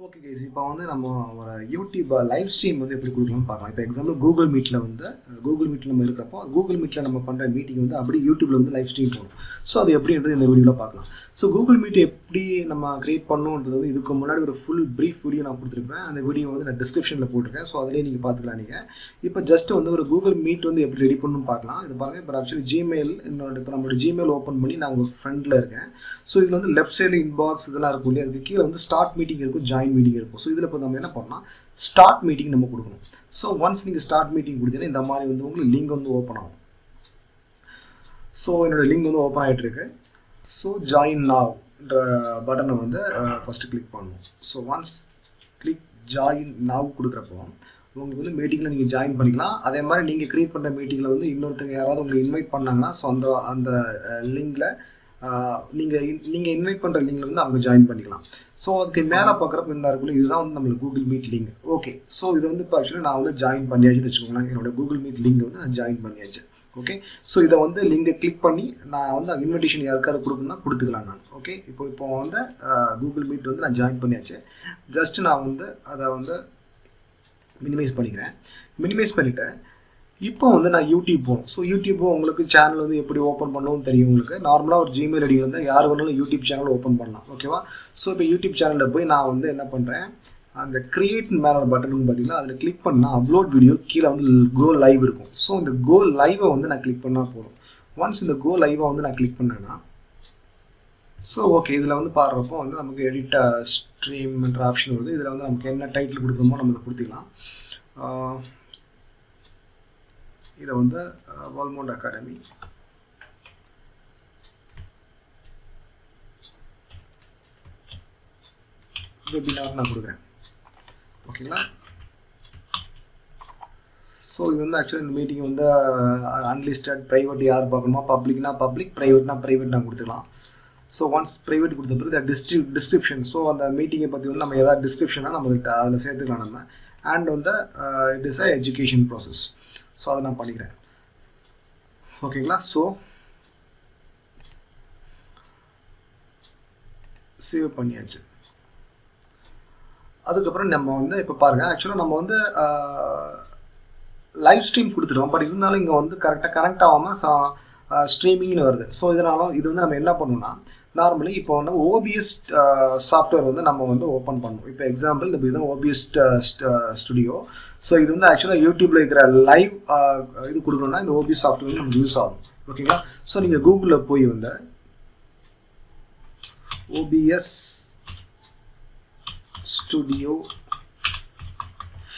Okay guys, இப்போ வந்து நம்ம ஒரு யூடியூப் லைவ் ஸ்ட்ரீம் வந்து எப்படி கொடுக்கலாம்னு பார்க்கலாம். இப்போ எக்ஸாம்பிள் கூகுள் மீட்டில் நம்ம இருக்கிறப்போ கூகுள் மீட்டில் நம்ம பண்ணுற மீட்டிங் வந்து அப்படியே யூடியூப்ல வந்து லைவ் ஸ்ட்ரீம் போகணும். ஸோ அது எப்படின்றது இந்த வீடியோவில் பார்க்கலாம். ஸோ கூகுள் மீட் எப்படி நம்ம கிரியேட் பண்ணணுன்றது வந்து இதுக்கு முன்னாடி ஒரு ஃபுல் ப்ரீஃப் வீடியோ நான் கொடுத்துருப்பேன். அந்த வீடியோ வந்து நான் டிஸ்கிரிப்ஷனில் போட்டிருக்கேன். ஸோ அதிலே நீங்கள் பார்த்துக்கலாம். நீங்கள் இப்போ ஜஸ்ட் வந்து ஒரு கூகுள் மீட் வந்து எப்படி ரெடி பண்ணணும்னு பார்க்கலாம். இது பாருங்கள், இப்போ ஆக்சுவலி ஜிமெயில் இப்போ நம்மளோட ஜிமெயில் ஓப்பன் பண்ணி நான் உங்கள் ஃப்ரெண்டில் இருக்கேன். ஸோ இதில் வந்து லெஃப்ட் சைடில் இன்பாக்ஸ் இதெல்லாம் இருக்கும் இல்லையா, அதுக்கு கீழே வந்து ஸ்டார்ட் மீட்டிங் இருக்கும், ஜாயின் மீட்டிங் இருக்கும். ஸோ இதில் இப்போ நம்ம என்ன பண்ணலாம், ஸ்டார்ட் மீட்டிங் நம்ம கொடுக்கணும். ஸோ ஒன்ஸ் நீங்கள் ஸ்டார்ட் மீட்டிங் கொடுத்தீங்கன்னா இந்த மாதிரி வந்து உங்களுக்கு லிங்க் வந்து ஓப்பன் ஆகும். ஸோ என்னோட லிங்க் வந்து ஓப்பன் ஆகிட்டு இருக்கு. ஸோ ஜாயின் நாவ்ன்ற பட்டனை வந்து ஃபஸ்ட்டு கிளிக் பண்ணணும். ஸோ ஒன்ஸ் கிளிக் ஜாயின் நாவ் கொடுக்குறப்போ உங்களுக்கு வந்து மீட்டிங்கில் நீங்கள் ஜாயின் பண்ணிக்கலாம். அதே மாதிரி நீங்கள் க்ரியேட் பண்ணுற மீட்டிங்கில் வந்து இன்னொருத்தங்க யாராவது உங்களுக்கு இன்வைட் பண்ணாங்கன்னா ஸோ அந்த லிங்கில் நீங்கள் இன்வைட் பண்ணுற லிங்கில் வந்து அவங்க ஜாயின் பண்ணிக்கலாம். ஸோ அதுக்கு மேலே பார்க்குறப்ப இந்த இருக்குல்ல, இதுதான் வந்து நம்மளுக்கு Google meet link. Okay, so இது வந்து இப்போ ஆக்சுவலி நான் வந்து ஜாயின் பண்ணியாச்சுன்னு வச்சுக்கோங்களேன். என்னோட கூகுள் மீட் லிங்க் வந்து நான் ஜாயின் பண்ணியாச்சு. ஓகே, ஸோ இதை வந்து லிங்கை கிளிக் பண்ணி நான் வந்து இன்விடேஷன் யாருக்காவது கொடுக்கணும்னா கொடுத்துக்கலாம் நான். ஓகே, இப்போ வந்து கூகுள் மீட் வந்து நான் ஜாயின் பண்ணியாச்சு. ஜஸ்ட் நான் வந்து அதை வந்து மினிமைஸ் பண்ணிக்கிறேன். மினிமைஸ் பண்ணிவிட்டு இப்போ வந்து நான் யூடியூப் போகணும். ஸோ யூடியூப் உங்களுக்கு சேனல் வந்து எப்படி ஓப்பன் பண்ணணும்னு தெரியும் உங்களுக்கு. நார்மலாக ஒரு ஜிமெயில் ஐடி வந்து யார் வேணாலும் யூடியூப் சேனல் ஓப்பன் பண்ணலாம். ஓகேவா? ஸோ இப்போ யூடியூப் சேனலில் போய் நான் வந்து என்ன பண்ணுறேன், அந்த கிரியேட் மேலே பட்டனுக்கு பார்த்தீங்கன்னா அதில் கிளிக் பண்ணால் அப்லோட் வீடியோ கீழே வந்து கோ லைவ் இருக்கும். ஸோ இந்த கோ லைவை வந்து நான் கிளிக் பண்ணால் போதும். ஒன்ஸ் இந்த கோ லைவை வந்து நான் கிளிக் பண்ணேன்னா ஸோ ஓகே, இதில் வந்து பாடுறப்போ வந்து நமக்கு எடிட் ஸ்ட்ரீம்ன்ற ஆப்ஷன் வருது. இதில் வந்து நமக்கு என்ன டைட்டில் கொடுக்கணுமோ நம்ம கொடுத்துக்கலாம். இதை வந்து வால்மோண்ட் அகாடமி வெபினார் நான் கொடுக்குறேன். ஓகேங்களா? ஸோ இது வந்து ஆக்சுவலி இந்த மீட்டிங் வந்து அன்லிஸ்டட், ப்ரைவேட் யார் பார்க்கணுமா, பப்ளிக்னா பப்ளிக், ப்ரைவேட்னா ப்ரைவேட் நான் கொடுத்துக்கலாம். ஸோ ஒன்ஸ் ப்ரைவேட் கொடுத்த பிறகு டிஸ்கிரிப்ஷன். ஸோ அந்த மீட்டிங்கை பற்றி வந்து நம்ம ஏதாவது டிஸ்கிரிப்ஷனாக நம்மகிட்ட அதில் சேர்த்துக்கலாம் நம்ம. அண்ட் வந்து it is a education process. So அதை நான் பண்ணிக்கிறேன். ஓகேங்களா? ஸோ சேவ் பண்ணியாச்சு. அதுக்கப்புறம் நம்ம வந்து இப்போ பாருங்கள், ஆக்சுவலாக நம்ம வந்து லைவ் ஸ்ட்ரீம் கொடுத்துட்டோம். பட் இருந்தாலும் இங்கே வந்து கரெக்டாக கனெக்ட் ஆகாமல் ஸ்ட்ரீமிங்னு வருது. ஸோ இதனாலும் இது வந்து நம்ம என்ன பண்ணணும்னா, நார்மலி இப்போ வந்து ஓபிஎஸ் சாஃப்ட்வேர் வந்து நம்ம வந்து ஓப்பன் பண்ணணும். இப்போ எக்ஸாம்பிள் இப்போ இதுதான் ஓபிஎஸ் ஸ்டுடியோ. ஸோ இது வந்து ஆக்சுவலாக யூடியூப்ல இருக்கிற லைவ் இது கொடுக்கணும்னா இந்த ஓபிஎஸ் சாஃப்ட்வேர் வந்து நமக்கு யூஸ் ஆகும். ஓகேங்களா? ஸோ நீங்கள் கூகுளில் போய் வந்து ஓபிஎஸ் ஸ்டுடியோ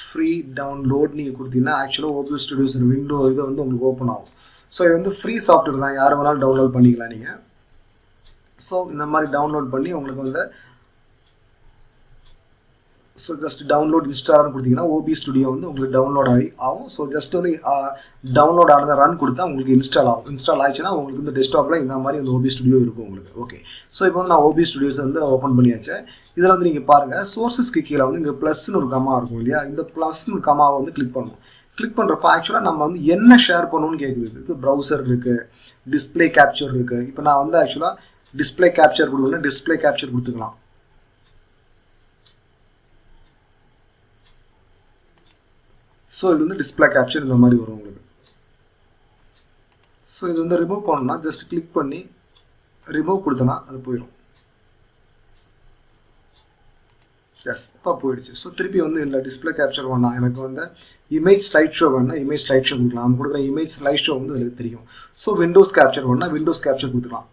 ஃப்ரீ டவுன்லோட் நீங்கள் கொடுத்தீங்கன்னா ஆக்சுவலாக ஓபிஎஸ் ஸ்டுடியோஸ் விண்டோ இது வந்து உங்களுக்கு ஓப்பன் ஆகும். ஸோ இது வந்து ஃப்ரீ சாஃப்ட்வேர் தான், யார் வேணாலும் டவுன்லோட் பண்ணிக்கலாம் நீங்கள். ஸோ இந்த மாதிரி டவுன்லோட் பண்ணி உங்களுக்கு வந்து ஸோ ஜஸ்ட் டவுன்லோட் இன்ஸ்டால்னு கொடுத்தீங்கன்னா ஓபி ஸ்டுடியோ வந்து உங்களுக்கு டவுன்லோட் ஆகும். ஸோ ஜஸ்ட் வந்து டவுன்லோட் ஆனதை ரன் கொடுத்தா உங்களுக்கு இன்ஸ்டால் ஆகும். இன்ஸ்டால் ஆயிடுச்சுன்னா உங்களுக்கு இந்த டெஸ்க்டாப்பில் இந்த மாதிரி இந்த ஓபி ஸ்டுடியோ இருக்கும் உங்களுக்கு. ஓகே, ஸோ இப்போ வந்து நான் ஓபி ஸ்டுடியோஸ் வந்து ஓப்பன் பண்ணியாச்சு. இதில் வந்து நீங்கள் பாருங்கள், சோர்ஸஸ்க்கு கீழே வந்து இங்கே ப்ளஸ்ன்னு ஒரு கமா இருக்கும் இல்லையா, இந்த ப்ளஸ்ன்னு ஒரு கமாவை வந்து கிளிக் பண்ணணும். கிளிக் பண்ணுறப்ப ஆக்சுவலாக நம்ம வந்து என்ன ஷேர் பண்ணணும்னு கேட்குது. இது ப்ரௌசர் இருக்குது, டிஸ்பிளே கேப்சர் இருக்குது. இப்போ நான் வந்து ஆக்சுவலாக டிஸ்பிளே கேப்சர் கொடுக்கணும், டிஸ்பிளே கேப்சர் கொடுத்துக்கலாம். ஸோ இது வந்து டிஸ்பிளே கேப்சர் இந்த மாதிரி வரும் உங்களுக்கு. ஸோ இது வந்து ரிமூவ் பண்ணணும்னா ஜஸ்ட் கிளிக் பண்ணி ரிமூவ் கொடுத்தனா அது போயிடும். எஸ், இப்போ போயிடுச்சு. ஸோ திருப்பி வந்து இல்லை டிஸ்பிளே கேப்சர் வேணாம், எனக்கு வந்து இமேஜ் ஸ்லைட் ஷோ வேணா இமேஜ் ஸ்லைட் ஷோ கொடுக்கலாம். நம்ம கொடுக்குற இமேஜ் ஸ்லைட் ஷோ வந்து எனக்கு தெரியும். ஸோ விண்டோஸ் கேப்சர் வேணா விண்டோஸ் கேப்சர் கொடுத்துக்கலாம்.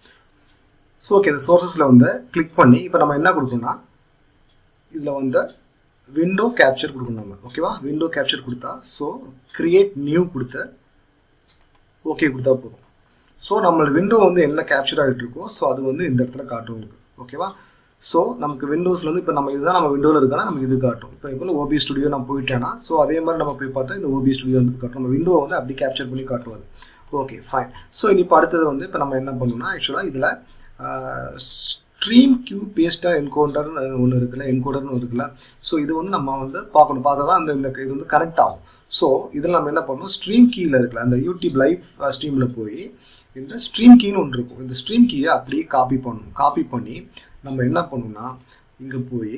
ஸோ ஓகே, இந்த சோர்ஸஸில் வந்து கிளிக் பண்ணி இப்போ நம்ம என்ன கொடுக்கணும்னா இதில் வந்து விண்டோ கேப்சர் கொடுக்கணும் நம்ம. ஓகேவா? விண்டோ கேப்சர் கொடுத்தா ஸோ கிரியேட் நியூ கொடுத்து ஓகே கொடுத்தா போதும். ஸோ நம்மளோட விண்டோ வந்து என்ன கேப்சர் ஆகிட்டு இருக்கோ ஸோ அது வந்து இந்த இடத்துல காட்டும் உங்களுக்கு. ஓகேவா? ஸோ நமக்கு விண்டோஸில் வந்து இப்போ நம்ம இதுதான் நம்ம விண்டோவில் இருக்கா நமக்கு இது காட்டும். இப்போ இப்போ ஓபி ஸ்டுடியோ நான் போயிட்டேன்னா ஸோ அதே மாதிரி நம்ம போய் பார்த்தா இந்த ஓபி ஸ்டுடியோ வந்து காட்டும். நம்ம விண்டோவை வந்து அப்படி கேப்சர் பண்ணி காட்டுவாது. Okay, fine. ஸோ இப்போ அடுத்தது வந்து இப்போ நம்ம என்ன பண்ணணும்னா ஆக்சுவலாக இதில் ஸ்ட்ரீம் கியூ பேஸ்டர் என்கோடர்னு ஒன்று இருக்குல்ல, என்கோடர்னு இருக்குல்ல. ஸோ இது வந்து நம்ம வந்து பார்க்கணும், பார்த்தா தான் இந்த இது வந்து கனெக்ட் ஆகும். ஸோ இதில் நம்ம என்ன பண்ணணும், ஸ்ட்ரீம் கீயில் இருக்குல்ல, அந்த யூடியூப் லைவ் ஸ்ட்ரீமில் போய் இந்த ஸ்ட்ரீம் கீன்னு ஒன்று இருக்கும். இந்த ஸ்ட்ரீம் கீயை அப்படியே காப்பி பண்ணணும். காப்பி பண்ணி நம்ம என்ன பண்ணணும்னா இங்கே போய்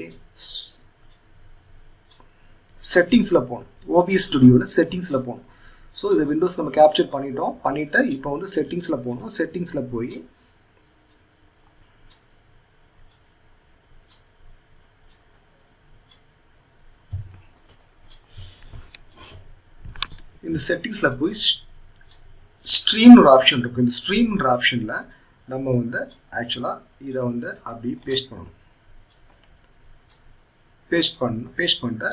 செட்டிங்ஸில் போகணும். ஓபிஎஸ் ஸ்டுடியோவில் செட்டிங்ஸில் போகணும். ஸோ இந்த விண்டோஸ் நம்ம கேப்சர் பண்ணிவிட்டு இப்போ வந்து செட்டிங்ஸில் போகணும். செட்டிங்ஸில் போய் இந்த செட்டிங்ஸில் போய் ஸ்ட்ரீம்னு ஒரு ஆப்ஷன் இருக்கும். இந்த ஸ்ட்ரீம்ன்ற ஆப்ஷனில் நம்ம வந்து ஆக்சுவலாக இதை வந்து அப்படி பேஸ்ட் பண்ணணும். பேஸ்ட் பண்ணிட்டு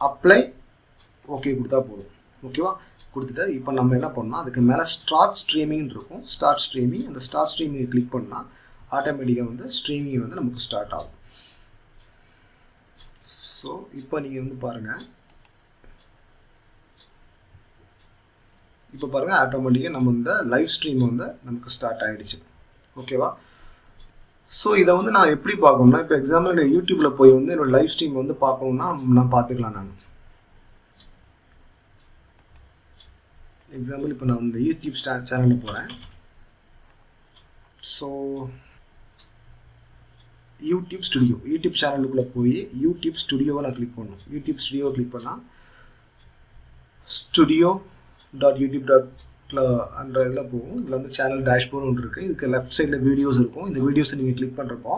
அப்ளை ஓகே கொடுத்தா போதும். ஓகேவா? கொடுத்துட்டு இப்போ நம்ம என்ன பண்ணோம், அதுக்கு மேலே ஸ்டார்ட் ஸ்ட்ரீமிங் இருக்கும். ஸ்டார்ட் ஸ்ட்ரீமிங், அந்த ஸ்டார்ட் ஸ்ட்ரீமிங்கை கிளிக் பண்ணால் ஆட்டோமேட்டிக்காக வந்து ஸ்ட்ரீமிங் வந்து நமக்கு ஸ்டார்ட் ஆகும். ஸோ இப்போ நீங்கள் வந்து பாருங்கள், இப்போ பாருங்கள் ஆட்டோமேட்டிக்காக நம்ம இந்த லைவ் ஸ்ட்ரீம் வந்து நமக்கு ஸ்டார்ட் ஆகிடுச்சு. ஓகேவா? ஸோ இதை வந்து நான் எப்படி பார்க்கணும்னா, இப்போ எக்ஸாம்பிள் என்னோட யூடியூப்பில் போய் வந்து என்னோட லைவ் ஸ்ட்ரீம் வந்து பார்க்கணுன்னா நான் பார்த்துக்கலாம். நான் எக்ஸாம்பிள் இப்போ நான் இந்த யூடியூப் சேனலில் போகிறேன். ஸோ யூடியூப் சேனலுக்குள்ளே போய் யூடியூப் ஸ்டுடியோவை நான் கிளிக் பண்ணணும். யூடியூப் ஸ்டுடியோவை கிளிக் பண்ணால் studio.youtube.ல அந்த இதில் போகும். இதில் வந்து சேனல் டேஷ்போர்டு ஒன்று இருக்குது. இதுக்கு லெஃப்ட் சைடில் வீடியோஸ் இருக்கும். இந்த வீடியோஸை நீங்கள் கிளிக் பண்ணுறப்போ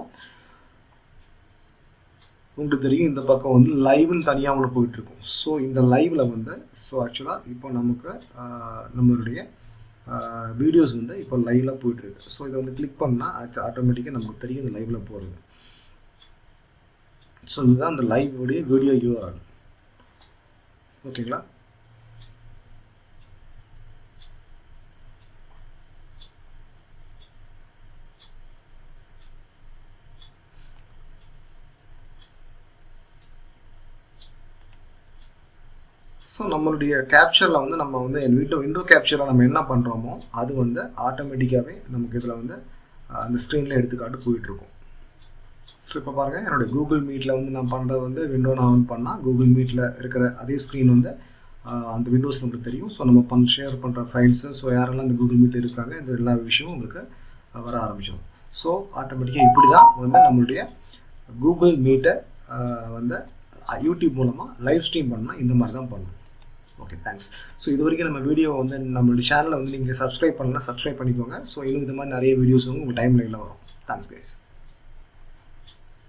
உங்களுக்கு தெரியும், இந்த பக்கம் வந்து லைவ்னு தனியாக ஒன்று போயிட்டுருக்கும். ஸோ இந்த லைவில் வந்து ஆக்சுவலாக இப்போ நமக்கு நம்மளுடைய வீடியோஸ் வந்து இப்போ லைவில் போயிட்டுருக்கு. ஸோ இதை வந்து கிளிக் பண்ணால் ஆட்டோமேட்டிக்காக நமக்கு தெரியும் இந்த லைவில் போகிறது. ஸோ இதுதான் அந்த லைவுடைய வீடியோ URL. ஓகேங்களா? ஸோ நம்மளுடைய கேப்சரில் வந்து நம்ம வந்து விண்டோ கேப்சரில் நம்ம என்ன பண்ணுறோமோ அது வந்து ஆட்டோமேட்டிக்காகவே நமக்கு இதில் வந்து அந்த ஸ்க்ரீனில் எடுத்துக்காட்டு போயிட்டுருக்கும். ஸோ இப்போ பாருங்கள், என்னோடய கூகுள் மீட்டில் வந்து நான் பண்ணுறது வந்து விண்டோ நான் ஆன் பண்ணால் கூகுள் மீட்டில் இருக்கிற அதே ஸ்க்ரீன் வந்து அந்த விண்டோஸ் நமக்கு தெரியும். ஸோ நம்ம ஷேர் பண்ணுற ஃபைல்ஸு, ஸோ யாரெல்லாம் இந்த கூகுள் மீட்டில் இருக்காங்க, இந்த எல்லா விஷயமும் உங்களுக்கு வர ஆரம்பிச்சிடும். ஸோ ஆட்டோமேட்டிக்காக இப்படி தான் வந்து நம்மளுடைய கூகுள் மீட்டை வந்து யூடியூப் மூலமாக லைவ் ஸ்ட்ரீம் பண்ணால் இந்த மாதிரி தான் பண்ணணும். Okay, thanks. ஸோ இது வரைக்கும் நம்ம வீடியோ வந்து நம்மளுடைய சேனலை வந்து நீங்கள் சப்ஸ்கிரைப் பண்ணலாம், சப்ஸ்கிரைப் பண்ணிக்கோங்க. ஸோ இன்னும் இது மாதிரி நிறைய வீடியோஸ் வந்து உங்கள் டைம் லைனில் வரும். Thanks guys.